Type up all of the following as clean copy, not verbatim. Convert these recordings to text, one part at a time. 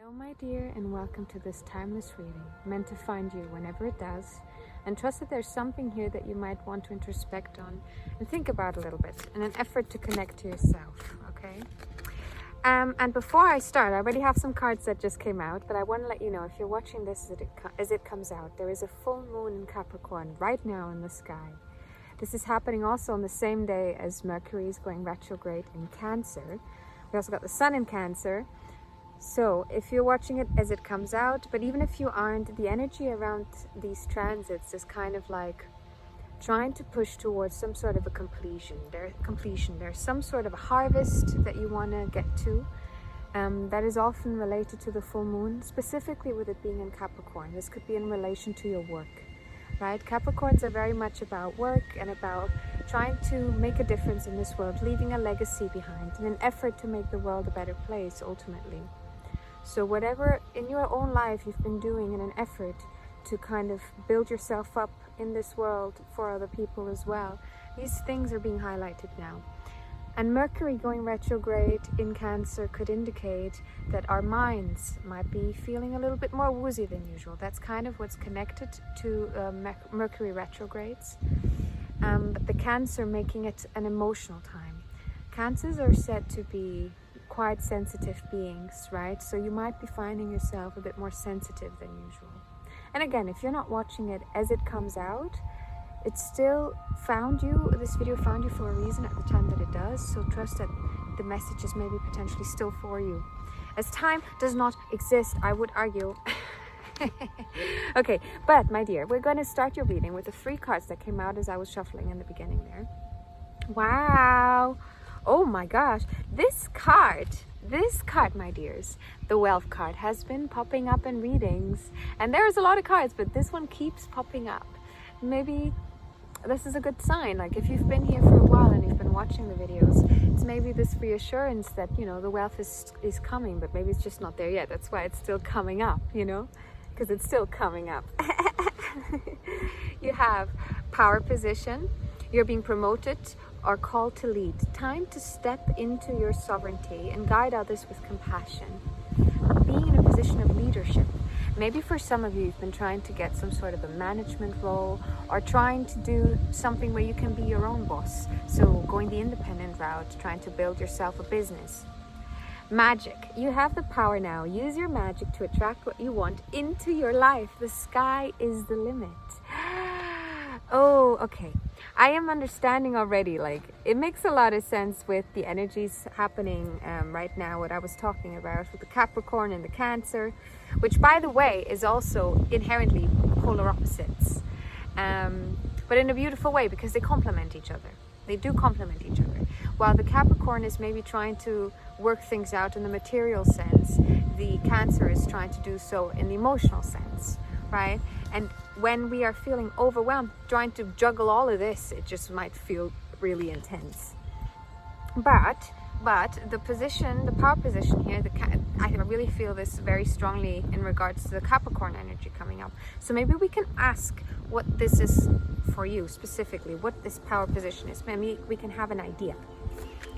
Hello my dear, and welcome to this timeless reading, meant to find you whenever it does, and trust that there's something here that you might want to introspect on and think about a little bit in an effort to connect to yourself, okay? And before I start, I already have some cards that just came out, but I want to let you know, if you're watching this as it comes out, there is a full moon in Capricorn right now in the sky. This is happening also on the same day as Mercury is going retrograde in Cancer. We also got the Sun in Cancer. So if you're watching it as it comes out, but even if you aren't, the energy around these transits is kind of like trying to push towards some sort of a completion. There's some sort of a harvest that you want to get to. That is often related to the full moon, specifically with it being in Capricorn. This could be in relation to your work, right? Capricorns are very much about work and about trying to make a difference in this world, leaving a legacy behind in an effort to make the world a better place ultimately. So whatever in your own life you've been doing in an effort to kind of build yourself up in this world for other people as well, these things are being highlighted now. And Mercury going retrograde in Cancer could indicate that our minds might be feeling a little bit more woozy than usual. That's kind of what's connected to Mercury retrogrades. But the Cancer making it an emotional time. Cancers are said to be quite sensitive beings, right? So you might be finding yourself a bit more sensitive than usual. And again, if you're not watching it as it comes out, it still found you, this video found you for a reason at the time that it does. So trust that the message is maybe potentially still for you. As time does not exist, I would argue. Okay, but my dear, we're going to start your reading with the 3 cards that came out as I was shuffling in the beginning there. Wow. Oh my gosh, this card, my dears, the wealth card, has been popping up in readings. And there's a lot of cards, but this one keeps popping up. Maybe this is a good sign. Like if you've been here for a while and you've been watching the videos, it's maybe this reassurance that, you know, the wealth is coming, but maybe it's just not there yet. That's why it's still coming up, you know, because it's still coming up. You have power position, you're being promoted or called to lead. Time to step into your sovereignty and guide others with compassion. Being in a position of leadership. Maybe for some of you, you've been trying to get some sort of a management role or trying to do something where you can be your own boss. So going the independent route, trying to build yourself a business. Magic. You have the power now. Use your magic to attract what you want into your life. The sky is the limit. Oh, okay. I am understanding already, like, it makes a lot of sense with the energies happening right now, what I was talking about with the Capricorn and the Cancer, which, by the way, is also inherently polar opposites, but in a beautiful way because they complement each other. They do complement each other. While the Capricorn is maybe trying to work things out in the material sense, the Cancer is trying to do so in the emotional sense, right? And when we are feeling overwhelmed, trying to juggle all of this, it just might feel really intense. But the position, the power position here, I really feel this very strongly in regards to the Capricorn energy coming up. So maybe we can ask what this is for you specifically, what this power position is. Maybe we can have an idea.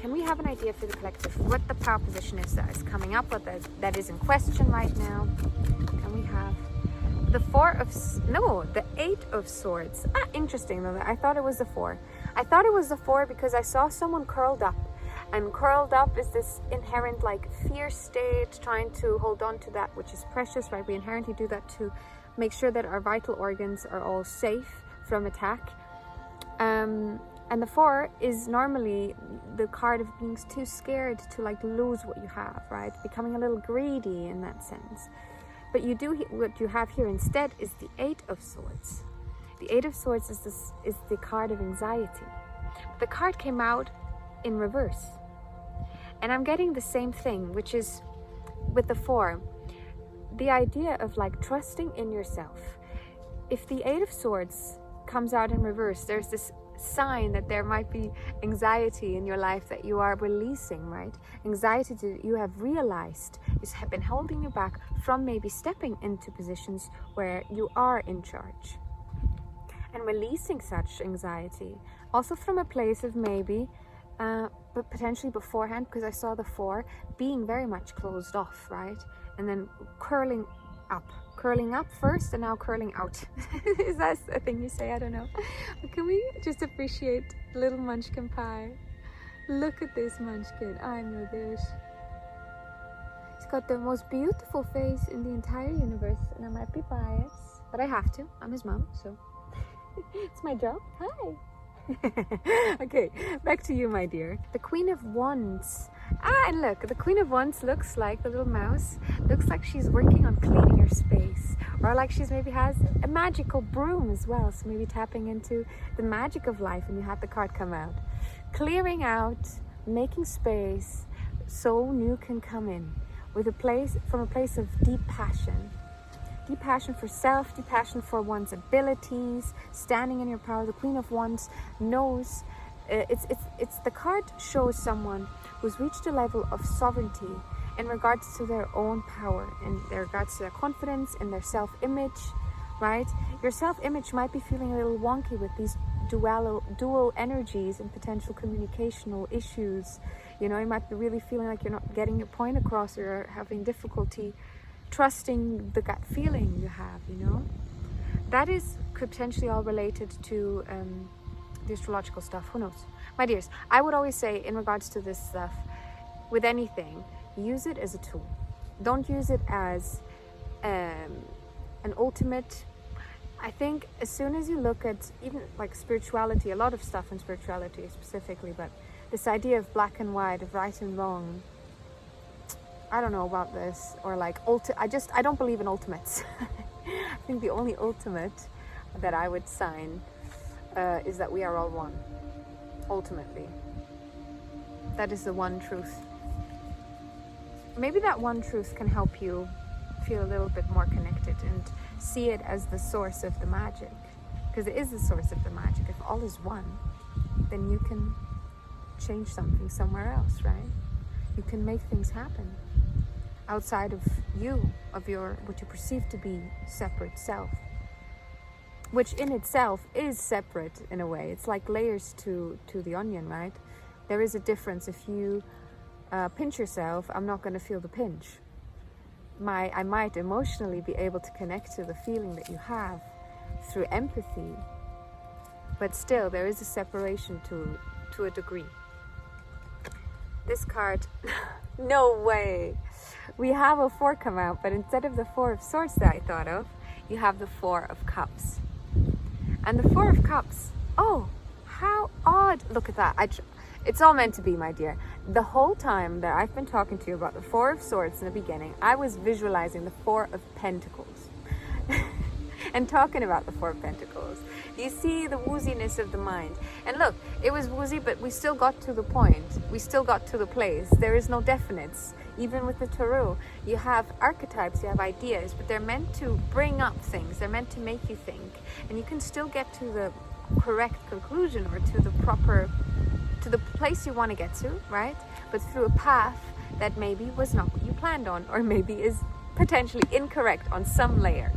Can we have an idea for the collective what the power position is that is coming up, what that is in question right now? Can we have the 8 of Swords. Interesting though. I thought it was the 4. I thought it was the 4 because I saw someone curled up. And curled up is this inherent like fear state, trying to hold on to that which is precious, right? We inherently do that to make sure that our vital organs are all safe from attack. And the 4 is normally the card of being too scared to like lose what you have, right? Becoming a little greedy in that sense. But what you have here instead is the 8 of Swords. The 8 of Swords is the card of anxiety. But the card came out in reverse. And I'm getting the same thing, which is with the 4. The idea of like trusting in yourself. If the 8 of Swords comes out in reverse, there's this sign that there might be anxiety in your life that you are releasing, right? Anxiety that you have realized is have been holding you back from maybe stepping into positions where you are in charge. And releasing such anxiety, also from a place of maybe but potentially beforehand, because I saw the 4 being very much closed off, right? And then curling up first and now curling out. Is that a thing you say? I don't know. But can we just appreciate little munchkin pie? Look at this munchkin. I know this. He's got the most beautiful face in the entire universe, and I might be biased, but I have to. I'm his mom, so it's my job. Hi. Okay, back to you, my dear. The Queen of Wands. And look, the Queen of Wands looks like the little mouse. Looks like she's working on cleaning her space, or like she's maybe has a magical broom as well. So maybe tapping into the magic of life, and you had the card come out. Clearing out, making space so new can come in from a place of deep passion. Deep passion for self, deep passion for one's abilities, standing in your power. The Queen of Wands knows, it's the card shows someone who's reached a level of sovereignty in regards to their own power, in regards to their confidence, in their self-image, right? Your self-image might be feeling a little wonky with these dual energies and potential communicational issues. You know, you might be really feeling like you're not getting your point across, or you're having difficulty trusting the gut feeling you have, you know. That is could potentially all related to the astrological stuff. Who knows? My dears, I would always say in regards to this stuff, with anything, use it as a tool. Don't use it as an ultimate. I think as soon as you look at even like spirituality, a lot of stuff in spirituality specifically, but this idea of black and white, of right and wrong, I don't know about this, or like I don't believe in ultimates. I think the only ultimate that I would sign is that we are all one. Ultimately, that is the one truth. Maybe that one truth can help you feel a little bit more connected and see it as the source of the magic, because it is the source of the magic. If all is one, then you can change something somewhere else, right? You can make things happen outside of you, of your what you perceive to be separate self, which in itself is separate in a way. It's like layers to the onion, right? There is a difference. If you pinch yourself, I'm not going to feel the pinch. I might emotionally be able to connect to the feeling that you have through empathy, but still there is a separation to a degree. This card, no way. We have a 4 come out, but instead of the 4 of Swords that I thought of, you have the 4 of Cups. And the 4 of Cups, oh, how odd. Look at that. It's all meant to be, my dear. The whole time that I've been talking to you about the 4 of Swords in the beginning, I was visualizing the 4 of Pentacles. And talking about the 4 of Pentacles. You see the wooziness of the mind. And look, it was woozy, but we still got to the point. We still got to the place. There is no definites. Even with the tarot, you have archetypes, you have ideas, but they're meant to bring up things. They're meant to make you think. And you can still get to the correct conclusion, or to the place you want to get to, right? But through a path that maybe was not what you planned on, or maybe is potentially incorrect on some layer.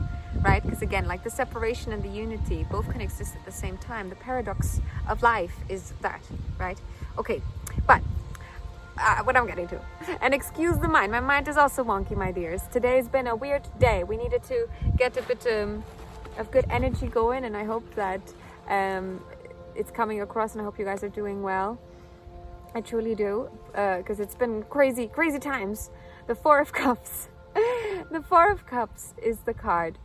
Right? Because again, like the separation and the unity both can exist at the same time. The paradox of life is that, right? Okay, but what I'm getting to, and excuse the mind, my mind is also wonky, my dears. Today has been a weird day. We needed to get a bit of good energy going, and I hope that it's coming across, and I hope you guys are doing well. I truly do, because it's been crazy times. The 4 of Cups. The 4 of Cups is the card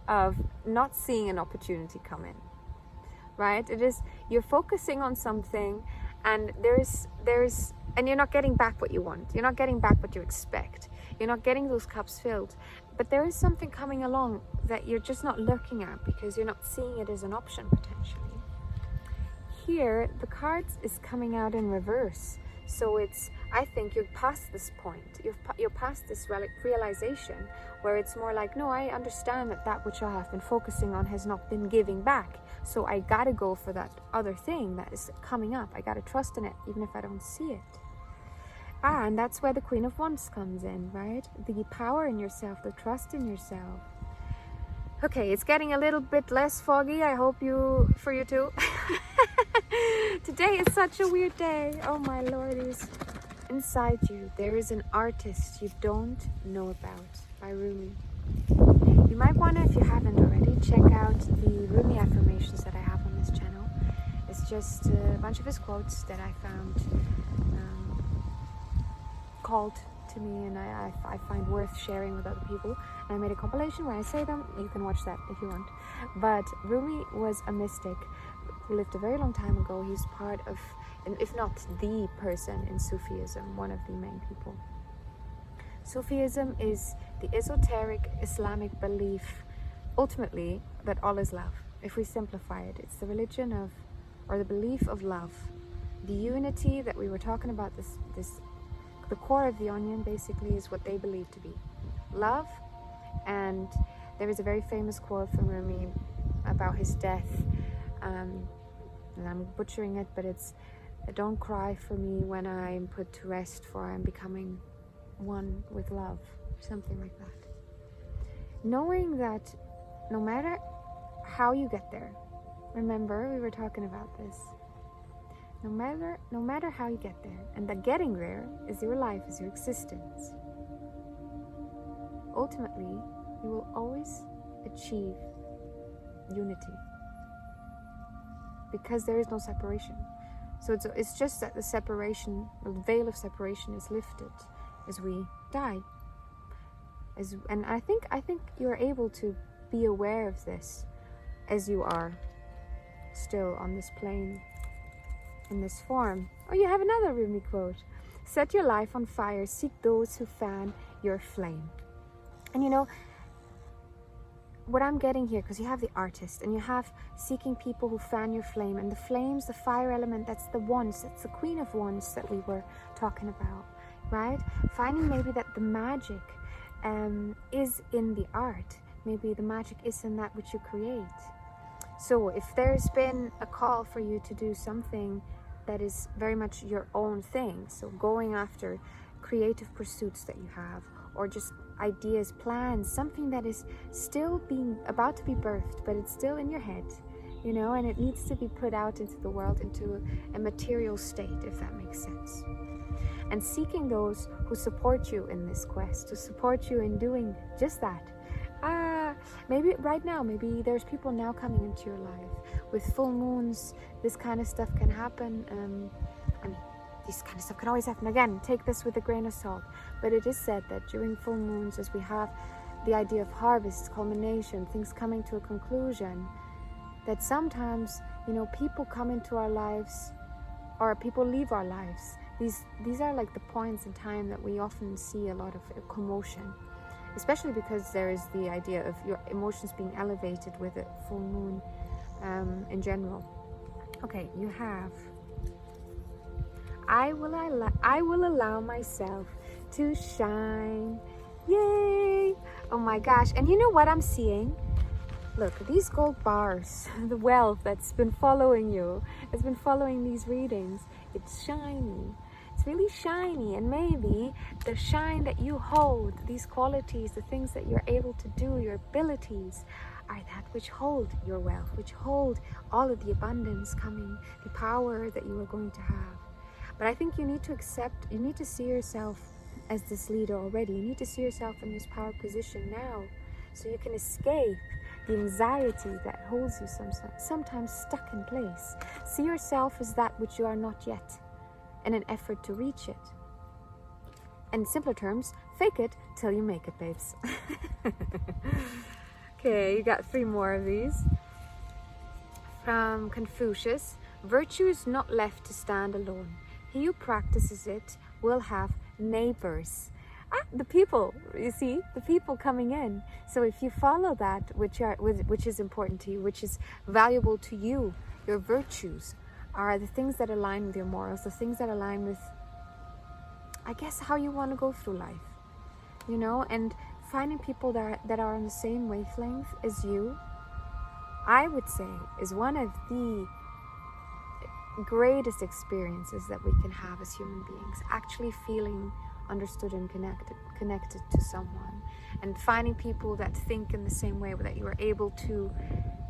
of not seeing an opportunity come in, right? It is, you're focusing on something, and and you're not getting back what you want. You're not getting back what you expect. You're not getting those cups filled. But there is something coming along that you're just not looking at, because you're not seeing it as an option potentially. Here, the cards is coming out in reverse. So it's, I think you're past this point. You're past this realization where it's more like, no, I understand that which I have been focusing on has not been giving back. So I gotta go for that other thing that is coming up. I gotta trust in it, even if I don't see it. And that's where the Queen of Wands comes in, right? The power in yourself, the trust in yourself. Okay, it's getting a little bit less foggy. I hope for you too. Today is such a weird day. Oh my lordies. Inside you, there is an artist you don't know about, by Rumi. You might want to, if you haven't already, check out the Rumi affirmations that I have on this channel. It's just a bunch of his quotes that I found called to me, and I find worth sharing with other people. And I made a compilation where I say them. You can watch that if you want. But Rumi was a mystic who lived a very long time ago. He's part of, if not the person in Sufism, one of the main people. Sufism is the esoteric Islamic belief, ultimately, that all is love. If we simplify it, it's the religion of, or the belief of love. The unity that we were talking about, the core of the onion basically is what they believe to be love. And there is a very famous quote from Rumi about his death, and I'm butchering it, but it's, "Don't cry for me when I'm put to rest, for I'm becoming one with love," something like that. Knowing that no matter how you get there, remember we were talking about this, no matter how you get there, and that getting there is your life, is your existence, ultimately you will always achieve unity, because there is no separation. So it's just that the separation, the veil of separation, is lifted as we die. And I think you're able to be aware of this as you are still on this plane, in this form. Oh, you have another Rumi quote. "Set your life on fire, seek those who fan your flame." And you know, what I'm getting here, because you have the artist and you have seeking people who fan your flame, and the flames, the fire element, that's the wands, that's the queen of wands that we were talking about, right? Finding maybe that the magic is in the art. Maybe the magic is in that which you create. So if there's been a call for you to do something that is very much your own thing, so going after creative pursuits that you have, or just ideas, plans, something that is still about to be birthed, but it's still in your head, you know, and it needs to be put out into the world, into a material state, if that makes sense. And seeking those who support you in this quest, to support you in doing just that. Maybe right now, maybe there's people now coming into your life. With full moons, this kind of stuff can happen. I mean, this kind of stuff can always happen. Again, take this with a grain of salt. But it is said that during full moons, as we have the idea of harvest, culmination, things coming to a conclusion, that sometimes, you know, people come into our lives, or people leave our lives. These are like the points in time that we often see a lot of commotion, especially because there is the idea of your emotions being elevated with a full moon in general. Okay, you have, I will allow myself to shine. Yay! Oh my gosh. And you know what I'm seeing? Look, these gold bars, the wealth that's been following you, has been following these readings. It's shiny. It's really shiny. And maybe the shine that you hold, these qualities, the things that you're able to do, your abilities, are that which hold your wealth, which hold all of the abundance coming, the power that you are going to have. But I think you need to accept, you need to see yourself as this leader already. You need to see yourself in this power position now, so you can escape the anxiety that holds you sometimes stuck in place. See yourself as that which you are not yet, in an effort to reach it. In simpler terms, fake it till you make it, babes. Okay, you got 3 more of these. From Confucius: "Virtue is not left to stand alone. He who practices it will have neighbors." The people, you see, the people coming in. So if you follow that which is important to you, which is valuable to you, your virtues are the things that align with your morals, the things that align with, I guess, how you want to go through life, you know. And finding people that are on the same wavelength as you, I would say, is one of the greatest experiences that we can have as human beings. Actually feeling understood and connected to someone, and finding people that think in the same way, that you are able to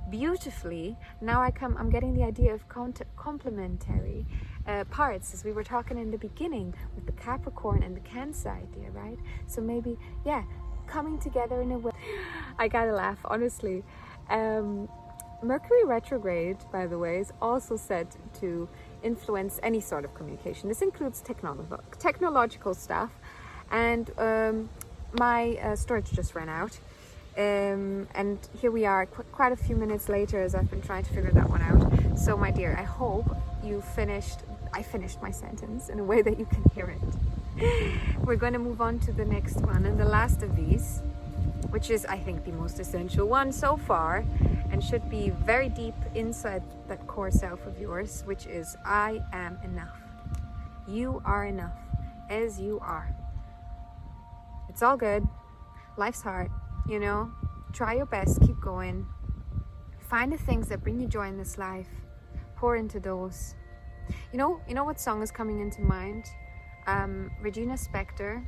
beautifully. Now I'm getting the idea of complementary parts, as we were talking in the beginning with the Capricorn and the Cancer idea, right? So maybe, yeah, coming together in a way. I gotta laugh, honestly. Mercury retrograde, by the way, is also said to influence any sort of communication. This includes technological stuff, and my storage just ran out. And here we are quite a few minutes later, as I've been trying to figure that one out. So my dear, I hope I finished my sentence in a way that you can hear it. We're going to move on to the next one, and the last of these, which is, I think, the most essential one so far, and should be very deep inside that core self of yours, which is, I am enough. You are enough as you are. It's all good. Life's hard, you know. Try your best, keep going. Find the things that bring you joy in this life. Pour into those. You know what song is coming into mind? Regina Spektor.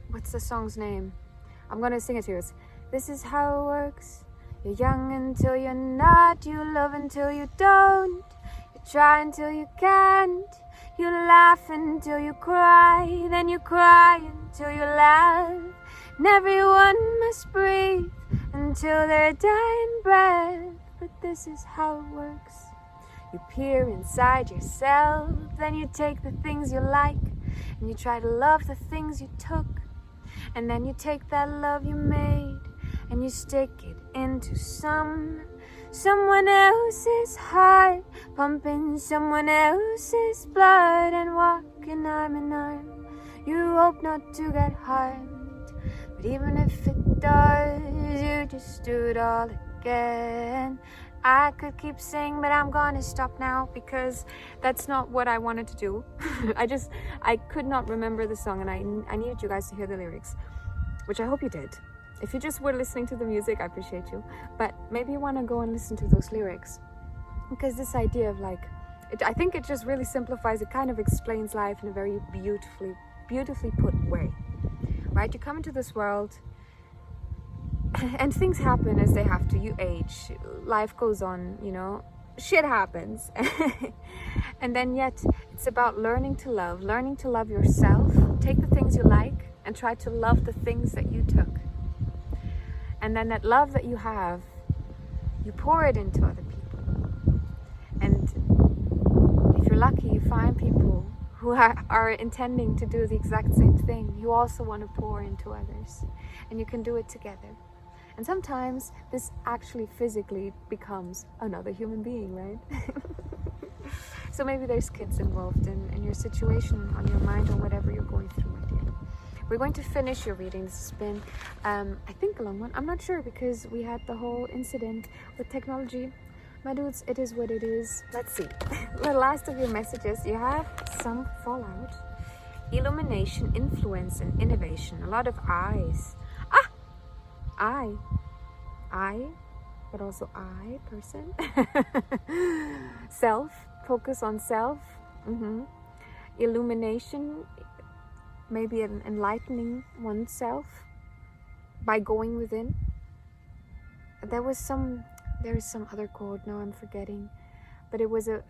What's the song's name? I'm gonna sing it to you. This is how it works. You're young until you're not. You love until you don't. You try until you can't. You laugh until you cry. Then you cry until you laugh. And everyone must breathe until their dying breath. But this is how it works. You peer inside yourself. Then you take the things you like. And you try to love the things you took. And then you take that love you made and you stick it into someone else's heart, pumping someone else's blood and walking arm in arm. You hope not to get harmed, but even if it does, you just do it all again. I could keep singing, but I'm gonna stop now because that's not what I wanted to do. I could not remember the song, and I needed you guys to hear the lyrics, which I hope you did. If you just were listening to the music, I appreciate you. But maybe you want to go and listen to those lyrics, because this idea of I think it just really simplifies. It kind of explains life in a very beautifully put way, right? You come into this world, and things happen as they have to. You age, life goes on, you know, shit happens. And then yet it's about learning to love yourself. Take the things you like and try to love the things that you took. And then that love that you have, you pour it into other people. And if you're lucky, you find people who are intending to do the exact same thing. You also want to pour into others, and you can do it together. And sometimes this actually physically becomes another human being, right? So maybe there's kids involved in your situation, on your mind, or whatever you're going through, my dear. We're going to finish your reading. This has been, I think, a long one. I'm not sure, because we had the whole incident with technology. My dudes, it is what it is. Let's see. The last of your messages. You have some fallout. Illumination, influence, and innovation. A lot of eyes. I, but also I, person. Self, focus on self. Illumination, maybe enlightening oneself by going within. There is some other quote, now I'm forgetting, but it was a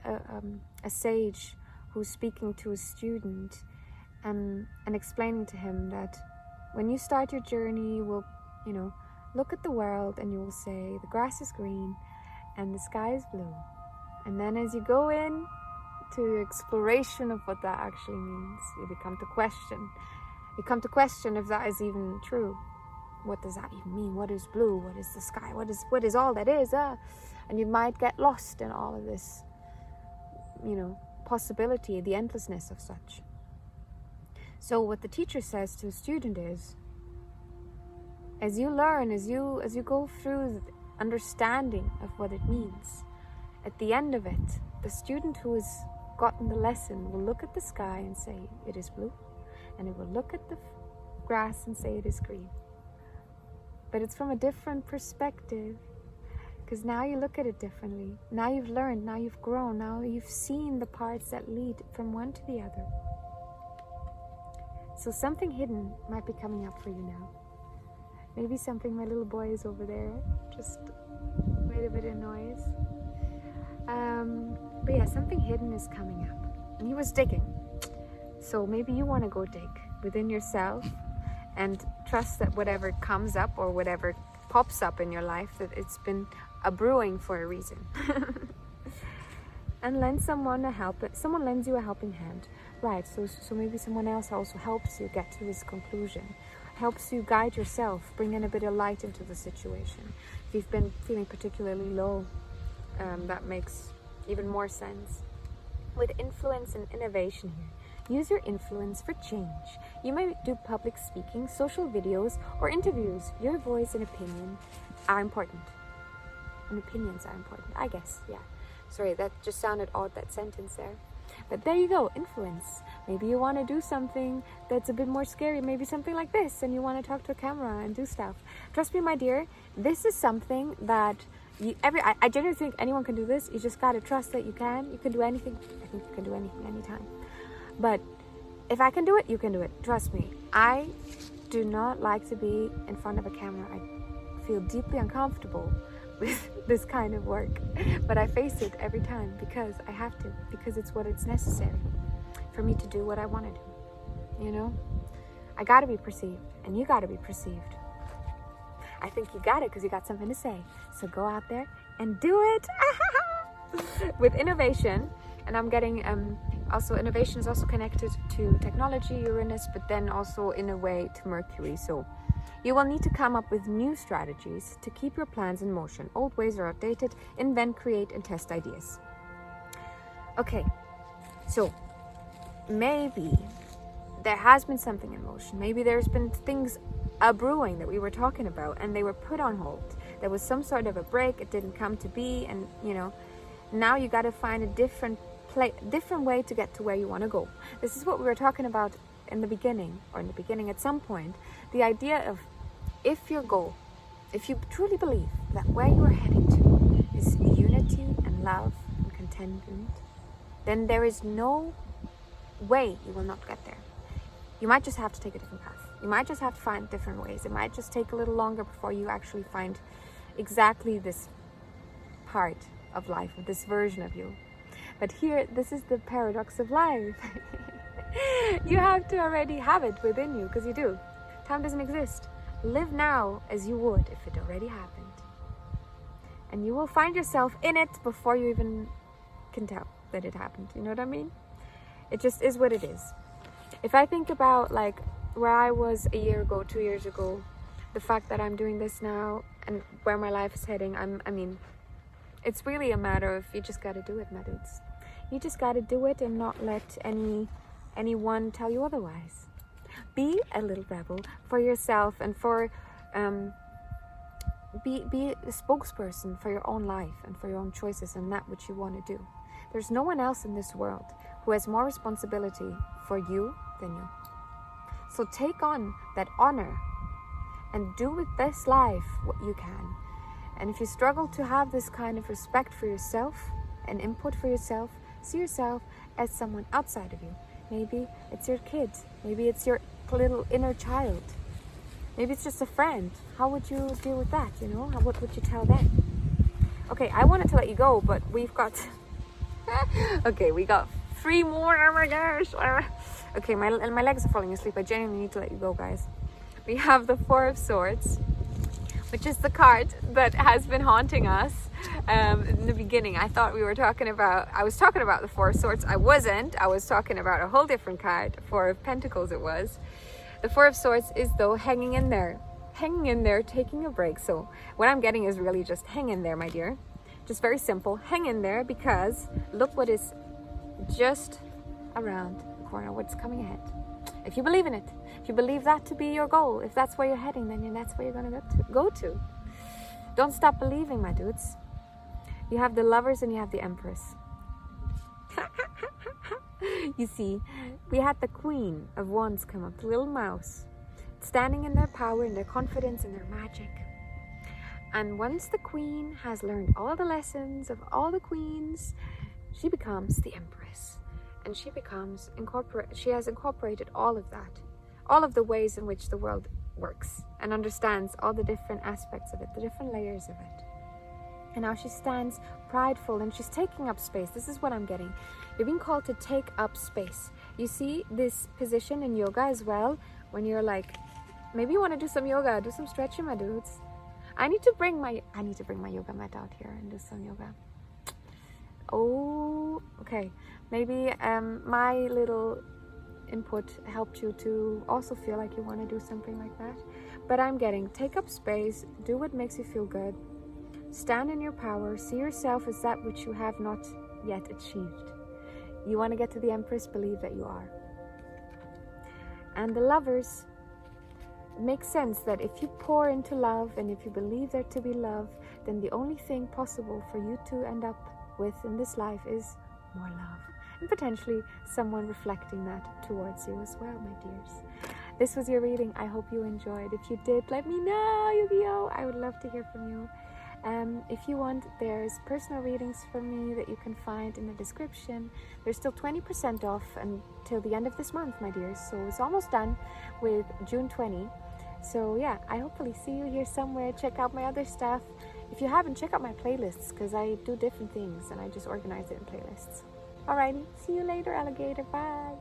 sage who's speaking to a student and explaining to him that when you start your journey, you will, look at the world and you will say the grass is green and the sky is blue. And then as you go in to exploration of what that actually means, you come to question if that is even true. What does that even mean? What is blue? What is the sky? What is all that is? And you might get lost in all of this, possibility, the endlessness of such. So what the teacher says to a student is, as you learn, as you go through the understanding of what it means, at the end of it, the student who has gotten the lesson will look at the sky and say it is blue, and it will look at the grass and say it is green. But it's from a different perspective, because now you look at it differently. Now you've learned, now you've grown, now you've seen the parts that lead from one to the other. So something hidden might be coming up for you now. Maybe something, my little boy is over there, just made a bit of noise. But yeah, something hidden is coming up. And he was digging. So maybe you want to go dig within yourself and trust that whatever comes up or whatever pops up in your life, that it's been a brewing for a reason. And lend someone someone lends you a helping hand. Right, so maybe someone else also helps you get to this conclusion. Helps you guide yourself, bring in a bit of light into the situation. If you've been feeling particularly low, that makes even more sense. With influence and innovation here, use your influence for change. You may do public speaking, social videos, or interviews. Your voice and opinion are important. And opinions are important, I guess, yeah. Sorry, that just sounded odd, that sentence there. But there you go, influence. Maybe you want to do something that's a bit more scary, maybe something like this, and you want to talk to a camera and do stuff. Trust me, my dear, this is something that I genuinely think anyone can do this. You just got to trust that you can. You can do anything. I think you can do anything anytime. But if I can do it, you can do it. Trust me. I do not like to be in front of a camera. I feel deeply uncomfortable with this kind of work, but I face it every time because I have to, because it's necessary for me to do what I want to do. You know, I got to be perceived, and you got to be perceived. I think you got it because you got something to say. So go out there and do it. With innovation, and I'm getting also innovation is also connected to technology, Uranus, but then also in a way to Mercury. So you will need to come up with new strategies to keep your plans in motion. Old ways are outdated. Invent, create, and test ideas. Okay, so maybe there has been something in motion. Maybe there's been things brewing that we were talking about, and they were put on hold. There was some sort of a break. It didn't come to be, and you know, now you got to find a different way to get to where you want to go. This is what we were talking about in the beginning at some point. The idea of, if your goal, if you truly believe that where you are heading to is unity and love and contentment, then there is no way you will not get there. You might just have to take a different path. You might just have to find different ways. It might just take a little longer before you actually find exactly this part of life, of this version of you. But here, this is the paradox of life. You have to already have it within you, because you do. Time doesn't exist. Live now as you would if it already happened. And you will find yourself in it before you even can tell that it happened. You know what I mean? It just is what it is. If I think about like where I was a year ago, 2 years ago, the fact that I'm doing this now and where my life is heading, I mean, it's really a matter of you just got to do it, my dudes. You just got to do it and not let anyone tell you otherwise. Be a little rebel for yourself and for be a spokesperson for your own life and for your own choices and that which you want to do. There's no one else in this world who has more responsibility for you than you. So take on that honor and do with this life what you can. And if you struggle to have this kind of respect for yourself and input for yourself, see yourself as someone outside of you. Maybe it's your kid. Maybe it's your little inner child. Maybe it's just a friend. How would you deal with that, you know? What would you tell them? Okay, I wanted to let you go, but we've got... okay, we got 3 more. Oh my gosh. Okay, my legs are falling asleep. I genuinely need to let you go, guys. We have the 4 of Swords, which is the card that has been haunting us in the beginning. I was talking about the 4 of Swords. I wasn't. I was talking about a whole different card. 4 of Pentacles it was. The 4 of Swords is though hanging in there, taking a break. So what I'm getting is really just hang in there, my dear. Just very simple. Hang in there, because look what is just around the corner, what's coming ahead. If you believe in it, if you believe that to be your goal, if that's where you're heading, then that's where you're going to go to. Don't stop believing, my dudes. You have the Lovers and you have the Empress. You see, we had the Queen of Wands come up, the little mouse, standing in their power, in their confidence, in their magic. And once the Queen has learned all the lessons of all the queens, she becomes the Empress. And she has incorporated all of that, all of the ways in which the world works and understands all the different aspects of it, the different layers of it. And now she stands prideful and she's taking up space. This is what I'm getting. You're being called to take up space. You see this position in yoga as well, when you're like, maybe you want to do some yoga, do some stretching, my dudes. I need to bring my yoga mat out here and do some yoga. Oh, okay. Maybe my little input helped you to also feel like you want to do something like that. But I'm getting, take up space, do what makes you feel good. Stand in your power, see yourself as that which you have not yet achieved. You want to get to the Empress, believe that you are. And the Lovers, it makes sense that if you pour into love and if you believe there to be love, then the only thing possible for you to end up with in this life is more love. And potentially someone reflecting that towards you as well, my dears. This was your reading. I hope you enjoyed. If you did, let me know, Yu-Gi-Oh! I would love to hear from you. If you want, there's personal readings from me that you can find in the description. There's still 20% off until the end of this month, my dears. So it's almost done with June 20. So yeah, I hopefully see you here somewhere. Check out my other stuff. If you haven't, check out my playlists, because I do different things and I just organize it in playlists. Alrighty, see you later, alligator. Bye.